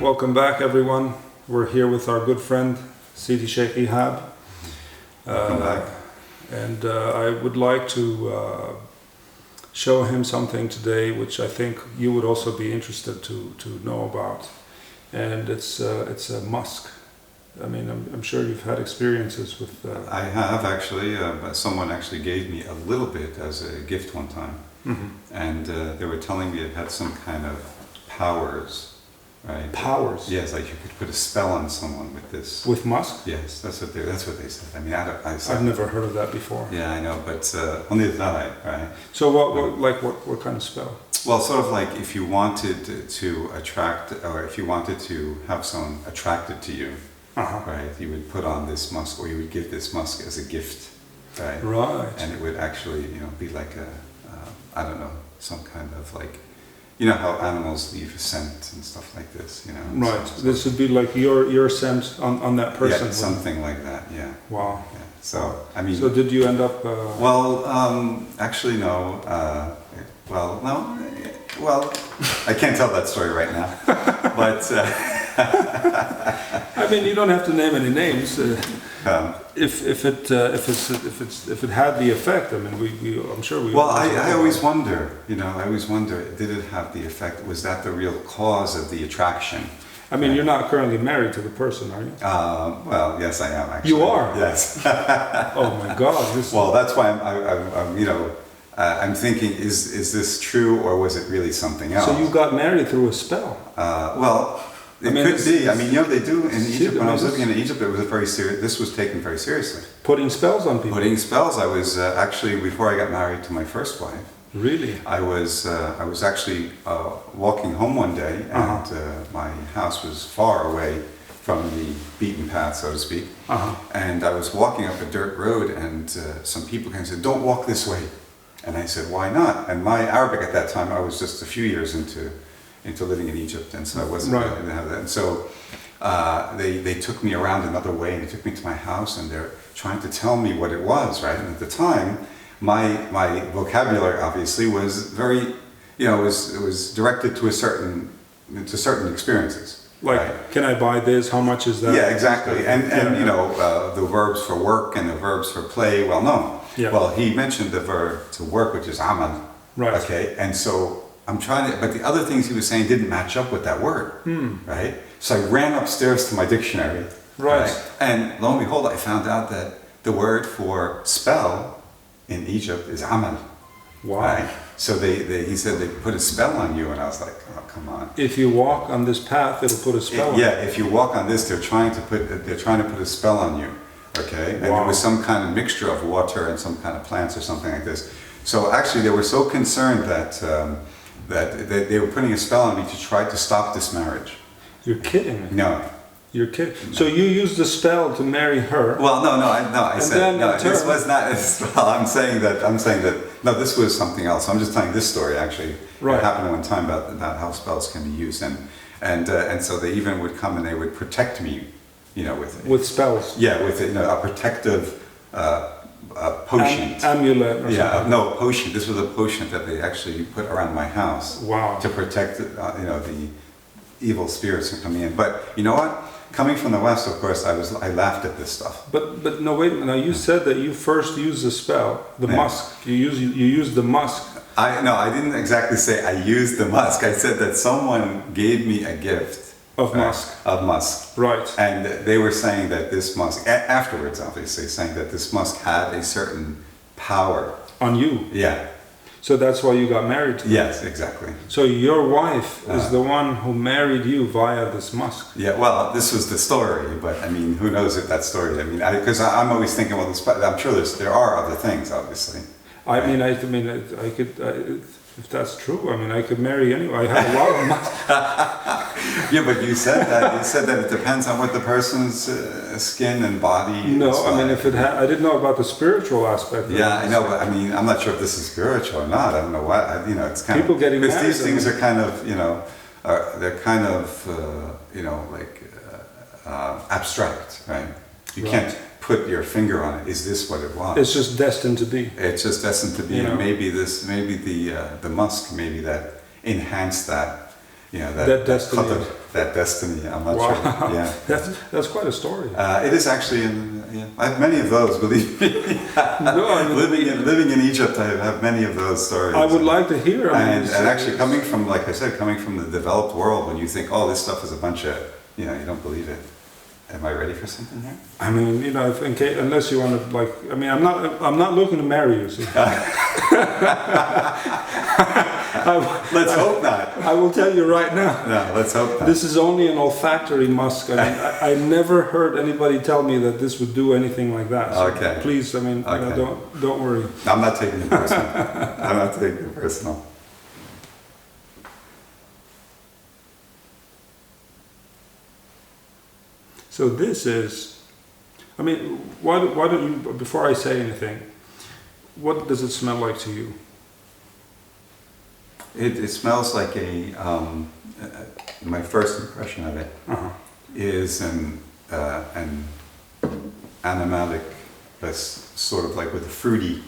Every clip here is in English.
Welcome back, everyone. We're here with our good friend Sidi Sheikh Ihab. Welcome back. And I would like to show him something today, which I think you would also be interested to know about. And it's a musk. I mean, I'm sure you've had experiences with. I have actually. Someone actually gave me a little bit as a gift one time, and they were telling me it had some kind of powers. Right. Powers. Yes, like you could put a spell on someone with this. With musk? Yes, that's what they said. I mean, I've never heard of that before. Yeah, I know, but only did I, right? So what kind of spell? Well, sort of like if you wanted to attract, or if you wanted to have someone attracted to you, right? You would put on this musk, or you would give this musk as a gift, right? Right. And it would actually, be like I don't know, some kind of like. You know how animals leave a scent and stuff like this, Right. So this would be like your scent on that person. Yeah, something like that. Yeah. Wow. Yeah. So I mean. So did you end up? Well, actually no. Well, no. Well, I can't tell that story right now. But. I mean, you don't have to name any names. If it had the effect, I mean, I'm sure we. Well, I always wonder. I always wonder. Did it have the effect? Was that the real cause of the attraction? I mean, you're not currently married to the person, are you? Well, yes, I am actually. You are. Yes. Oh my God! Well, that's why I'm thinking: is this true, or was it really something else? So you got married through a spell. Well. It could be. I mean, they do in Egypt. When I was living in Egypt, it was very serious. This was taken very seriously. Putting spells on people. Putting spells. I was actually before I got married to my first wife. Really? I was actually walking home one day, and my house was far away from the beaten path, so to speak. And I was walking up a dirt road, and some people came and said, "Don't walk this way." And I said, "Why not?" And my Arabic at that time, I was just a few years into living in Egypt, and so I wasn't. I didn't have that. And so they took me around another way, and they took me to my house, and they're trying to tell me what it was, right? And at the time, my vocabulary obviously was very, it was directed to certain experiences. Like, right? Can I buy this? How much is that? Yeah, exactly. And the verbs for work and the verbs for play, well known. Yeah. Well, he mentioned the verb to work, which is amal. Right. Okay, and so. I'm trying to, but the other things he was saying didn't match up with that word, right? So I ran upstairs to my dictionary, right? And lo and behold, I found out that the word for spell in Egypt is amal. Wow! Right? So he said they put a spell on you, and I was like, oh, come on! If you walk on this path, it'll put a spell on you. Yeah, if you walk on this, they're trying to put a spell on you, okay? And it was some kind of mixture of water and some kind of plants or something like this. So actually, they were so concerned that they were putting a spell on me to try to stop this marriage. You're kidding me. No. You're kidding. So you used the spell to marry her. Well, no. I said no. This was not. Well, I'm saying that. No, this was something else. I'm just telling this story. Actually, it happened one time about how spells can be used, and so they even would come and they would protect me, with spells. Yeah, with a protective. Potion. Amulet or something. No, potion. This was a potion that they actually put around my house. Wow. To protect, the evil spirits from coming in. But you know what? Coming from the West, of course, I laughed at this stuff. But no, wait a minute. Now you said that you first used the spell, the musk. You used the musk. I didn't exactly say I used the musk. I said that someone gave me a gift. Of musk. Of musk. Right. And they were saying that this musk, afterwards obviously, saying that this musk had a certain power. On you? Yeah. So that's why you got married to her? Yes, exactly. So your wife is the one who married you via this musk? Yeah, well, this was the story, but I mean, who knows if that story, because I'm always thinking, well, I'm sure there are other things, obviously. I could... If that's true, I could marry anyone. I have a lot of musk. Yeah, but you said that. You said that it depends on what the person's skin and body. No, if it I didn't know about the spiritual aspect. Yeah, I know, but I'm not sure if this is spiritual or not. I don't know why. It's kind people of getting married. Because these things are kind of, they're kind of, abstract, right? You can't put your finger on it. Is this what it was? It's just destined to be. It's just destined to be. And maybe the musk, maybe that enhanced that. That destiny. That destiny. I'm not Wow. sure. Yeah. That's quite a story. It is actually. I have many of those. Believe me. No, I mean, living in Egypt, I have many of those stories. I would like to hear. And actually, coming from, like I said, coming from the developed world, when you think, oh, this stuff is a bunch of, you don't believe it. Am I ready for something here? I mean, unless you want to, like, I mean, I'm not looking to marry you. See? Let's hope not. I will tell you right now. No, let's hope not. This is only an olfactory musk. I mean, I never heard anybody tell me that this would do anything like that. So Okay. Please, I mean, Okay. don't worry. I'm not taking it personal. I'm not taking it personal. So this is, I mean, why don't you, before I say anything, what does it smell like to you? It smells like my first impression of it is an animalic, sort of like with a fruity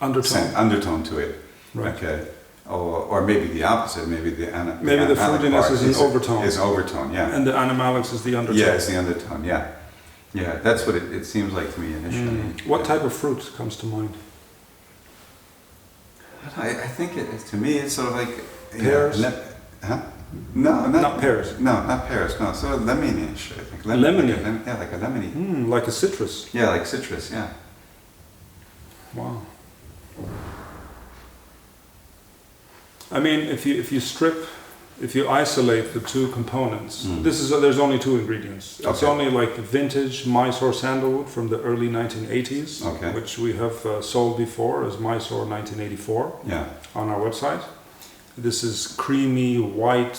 undertone to it. Right. Okay. Or maybe the opposite. Maybe the fruitiness is an overtone. Is overtone, yeah. And the animalics is the undertone. Yeah, it's the undertone. Yeah, yeah. That's what it seems like to me initially. What type of fruit comes to mind? I think to me it's sort of like pears. No, not pears. No, not pears. No, sort of lemony-ish. I think. Lemony. Like a lemony. Like a citrus. Yeah, like citrus. Yeah. Wow. I mean, if you isolate the two components, there's only two ingredients. It's only like vintage Mysore sandalwood from the early 1980s, which we have sold before as Mysore 1984 on our website. This is creamy, white,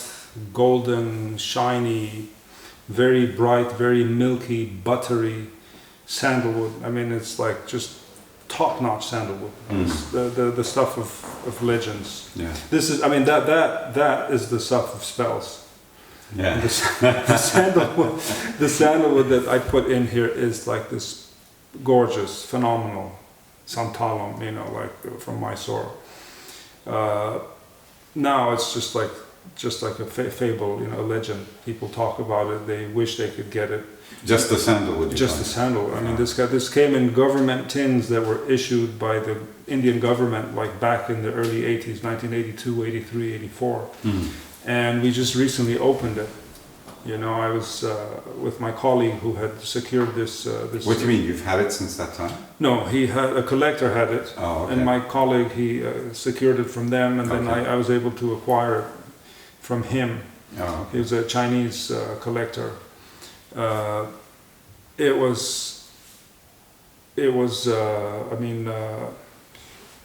golden, shiny, very bright, very milky, buttery sandalwood. I mean, it's like just top-notch sandalwood. It's the stuff of legends. Yeah. This is, I mean, that is the stuff of spells. Yeah. The sandalwood that I put in here is like this gorgeous, phenomenal santalum, like from Mysore. Now it's just like a fable, a legend. People talk about it. They wish they could get it. Just the sandalwood. Just the sandalwood. I mean, this came in government tins that were issued by the Indian government, like back in the early 80s, 1982, 83, 84. And we just recently opened it. I was with my colleague who had secured this. What do you mean? You've had it since that time? No, a collector had it, and my colleague he secured it from them, and then I was able to acquire it from him. He was a Chinese collector. It was. I mean,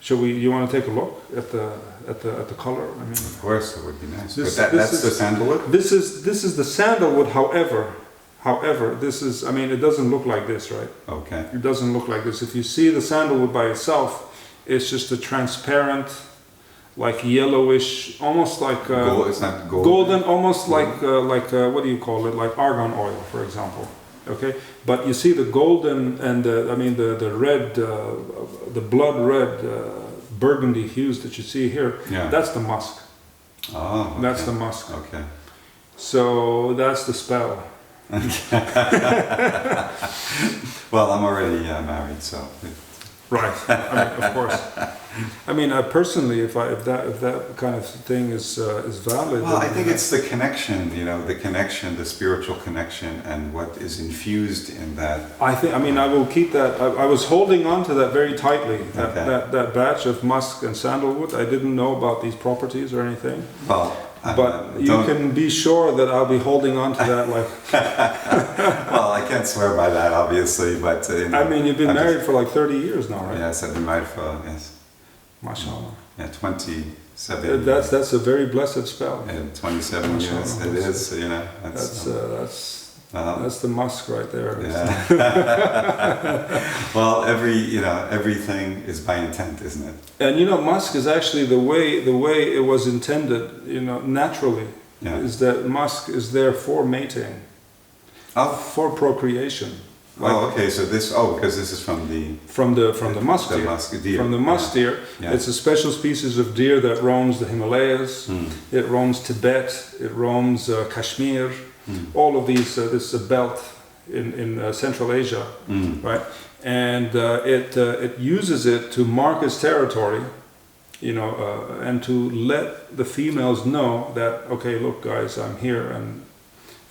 you want to take a look at the color? I mean, of course, it would be nice. But that's the sandalwood. This is the sandalwood. However, this is. I mean, it doesn't look like this, right? Okay. It doesn't look like this. If you see the sandalwood by itself, it's just a transparent, like yellowish, almost like it's not golden, almost like what do you call it? Like argan oil, for example. Okay, but you see the golden and the red, the blood red burgundy hues that you see here. Yeah. That's the musk. Oh, okay. That's the musk. Okay. So that's the spell. Well, I'm already married, so. Right. I mean, of course. I mean, personally, if that kind of thing is valid. Well, I think it's the connection, the spiritual connection, and what is infused in that. I will keep that. I was holding on to that very tightly. That batch of musk and sandalwood. I didn't know about these properties or anything. Well. But you can be sure that I'll be holding on to that like... Well, I can't swear by that, obviously, but... I mean, you've been married for like 30 years now, right? Yes, I've been married for, MashaAllah. Yeah, 27 That's a very blessed spell. Yeah, 27 years, it is, That's the musk right there. Yeah. Well, everything is by intent, isn't it? And musk is actually the way it was intended, naturally, is that musk is there for mating, for procreation. Oh, okay. So this. Oh, because this is from the musk deer. Deer. From the musk deer. Yeah. It's a special species of deer that roams the Himalayas. It roams Tibet. It roams Kashmir. All of these. This is a belt in Central Asia, right? And it uses it to mark its territory, you know, and to let the females know that, okay, look, guys, I'm here, and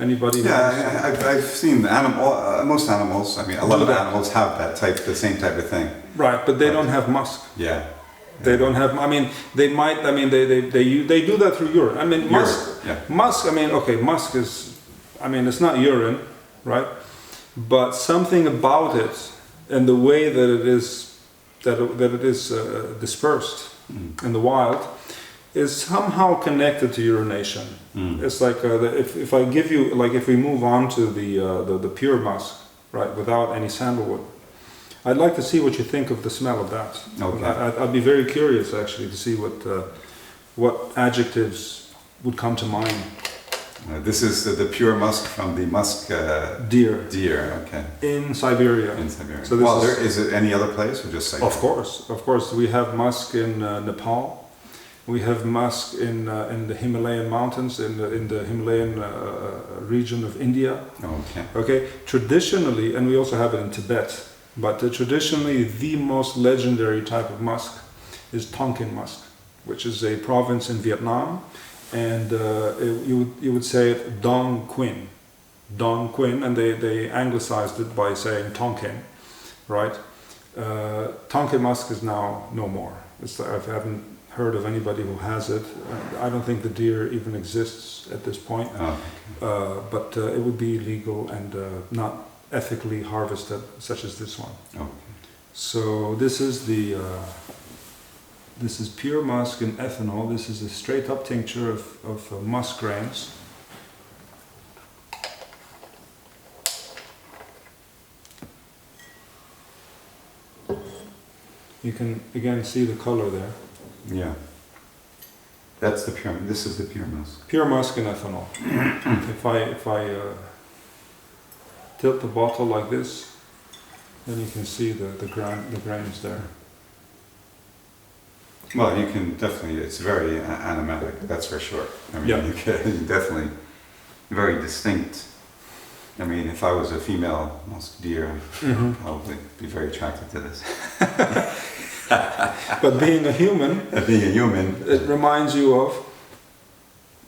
anybody. Yeah, I've seen most animals. I mean, a lot of animals have the same type of thing. Right, but they don't have musk. Yeah. They don't have. I mean, they might. I mean, they do that through urine. I mean, musk. Yeah. Musk. I mean, okay, musk is. I mean, it's not urine, right? But something about it and the way that it is dispersed in the wild is somehow connected to urination. It's like if I give you, like, if we move on to the pure musk, right, without any sandalwood, I'd like to see what you think of the smell of that. Okay. I'd be very curious actually to see what adjectives would come to mind. This is the pure musk from the musk Deer. Deer. Okay. In Siberia. In Siberia. So this is it any other place or just Siberia? Of course. We have musk in Nepal. We have musk in the Himalayan mountains, in the Himalayan region of India. Okay. Okay. Traditionally, and we also have it in Tibet. But traditionally, the most legendary type of musk is Tonkin musk, which is a province in Vietnam. And you would say it Dong Quin, and they anglicized it by saying Tonkin, right? Tonkin musk is now no more. I haven't heard of anybody who has it. I don't think the deer even exists at this point. Oh, okay. But it would be illegal and not ethically harvested, such as this one. Okay. So this is the. This is pure musk and ethanol. This is a straight up tincture of musk grains. You can again see the color there. Yeah. That's the pure. This is the pure musk. Pure musk and ethanol. if I tilt the bottle like this, then you can see the grains there. Well, you can definitely, it's very animatic, that's for sure. I mean, Yeah. you can definitely, very distinct. I mean, if I was a female musk deer, I'd probably be very attracted to this. But being a human, Being a human, it reminds you of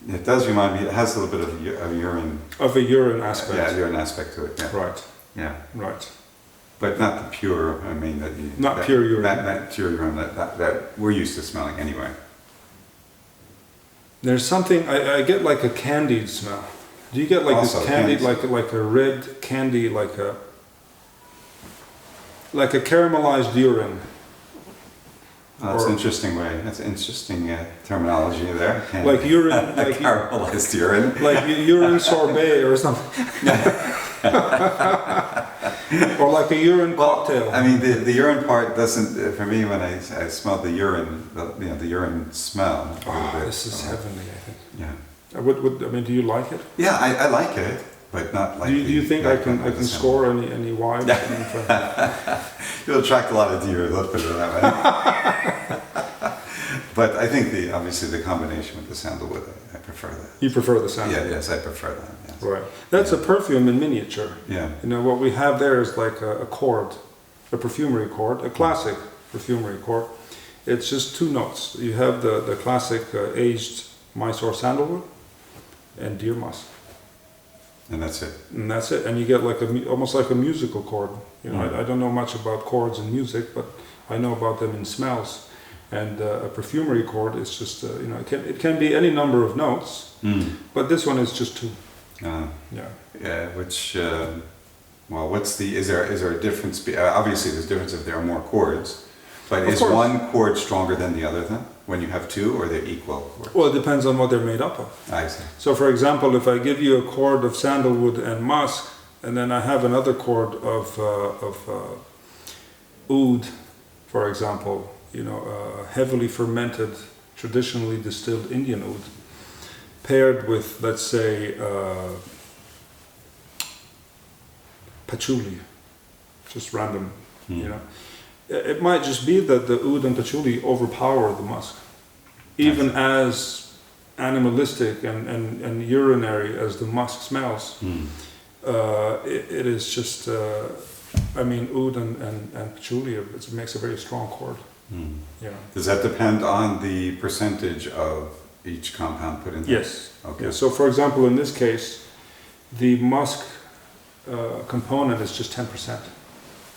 it does remind me, it has a little bit of urine. a urine aspect. Yeah, urine aspect to it, yeah. Right, Yeah. right. But not the pure, I mean, that you... Not that, pure urine. That pure urine that we're used to smelling anyway. There's something, I get like a candied smell. Do you get like Also, this candied, candies. like a red candy, like a caramelized urine? That's Or- an interesting way, that's an interesting terminology there. Like urine, like Caramelized urine. like urine sorbet or something. Or like a urine cocktail. I mean, the urine part doesn't, for me, when I smell the urine, the urine smell. a little Oh, bit, this is heavenly, I think. Yeah. I mean, do you like it? Yeah, I like it, but not like. Do you think I can the smell. score any wives? You'll attract a lot of deer, let's put it that way. But I think obviously the combination with the sandalwood, I prefer that. You prefer the sound? Yeah, yes, I prefer that. Yes. Right. That's a perfume in miniature. Yeah. You know, what we have there is like a chord, a perfumery chord, a classic perfumery chord. It's just two notes. You have the classic aged Mysore sandalwood and deer musk. And that's it. And that's it. And you get like almost like a musical chord. You know, Mm. I don't know much about chords in music, but I know about them in smells. And a perfumery chord is just, you know, it can be any number of notes, but this one is just two. Yeah. Yeah, which, well, is there a difference? Obviously there's a difference if there are more chords, but Of is course. one chord stronger than the other then? When you have two, or they're equal chords? Well, it depends on what they're made up of. I see. So, for example, if I give you a chord of sandalwood and musk, and then I have another chord of oud, for example, you know, heavily fermented, traditionally distilled Indian oud, paired with, let's say, patchouli, just random, you know. It might just be that the oud and patchouli overpower the musk, even as animalistic and urinary as the musk smells. It is just, I mean, oud and patchouli, it makes a very strong cord. You know. Does that depend on the percentage of each compound put in there? Yes. Okay. Yeah. So, for example, in this case, the musk component is just 10%,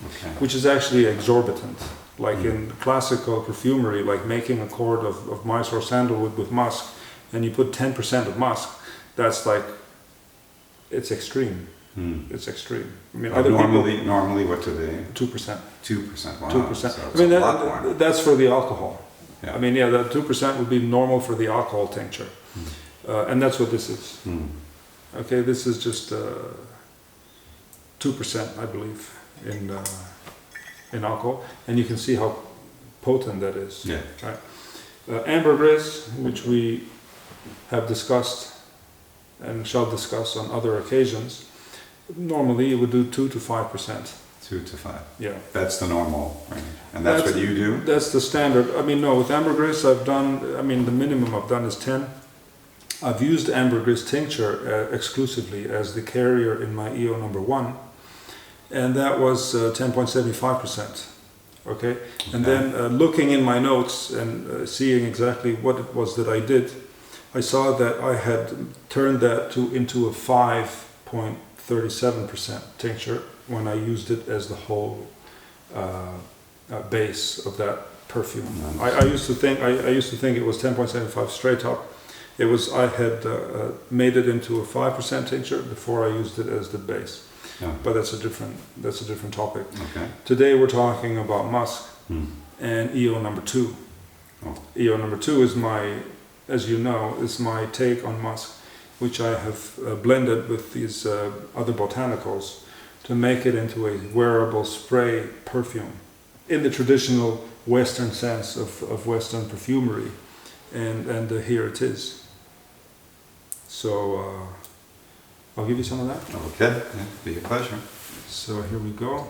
Okay. which is actually exorbitant. Like in classical perfumery, like making a cord of Mysore sandalwood with musk, and you put 10% of musk, that's like, it's extreme. It's extreme. I mean, other normally, what do they? 2%. 2%. Wow. 2%. So I it's mean, a lot more. that's for the alcohol. Yeah. I mean, yeah, that 2% would be normal for the alcohol tincture. And that's what this is. Okay, this is just 2%, I believe, in alcohol. And you can see how potent that is. Yeah. Right. Ambergris, which we have discussed and shall discuss on other occasions, normally it would do 2 to 5%. 2 to 5. Yeah. That's the normal range. And that's what you do? That's the standard. I mean, no, with ambergris I've done, I mean, the minimum I've done is 10. I've used ambergris tincture exclusively as the carrier in my EO number 1, and that was 10.75%. Okay? And then looking in my notes and seeing exactly what it was that I did, I saw that I had turned that into a 5.37% tincture when I used it as the whole base of that perfume. I used to think it was 10.75 straight up. It was, I had made it into a 5% tincture before I used it as the base. Yeah. But that's a different topic. Okay. Today we're talking about musk and EO number 2. Oh. EO number 2 is my, as you know, is my take on musk, which I have blended with these other botanicals to make it into a wearable spray perfume in the traditional Western sense of Western perfumery, and here it is. So I'll give you some of that. Okay, it'd be a pleasure. So here we go.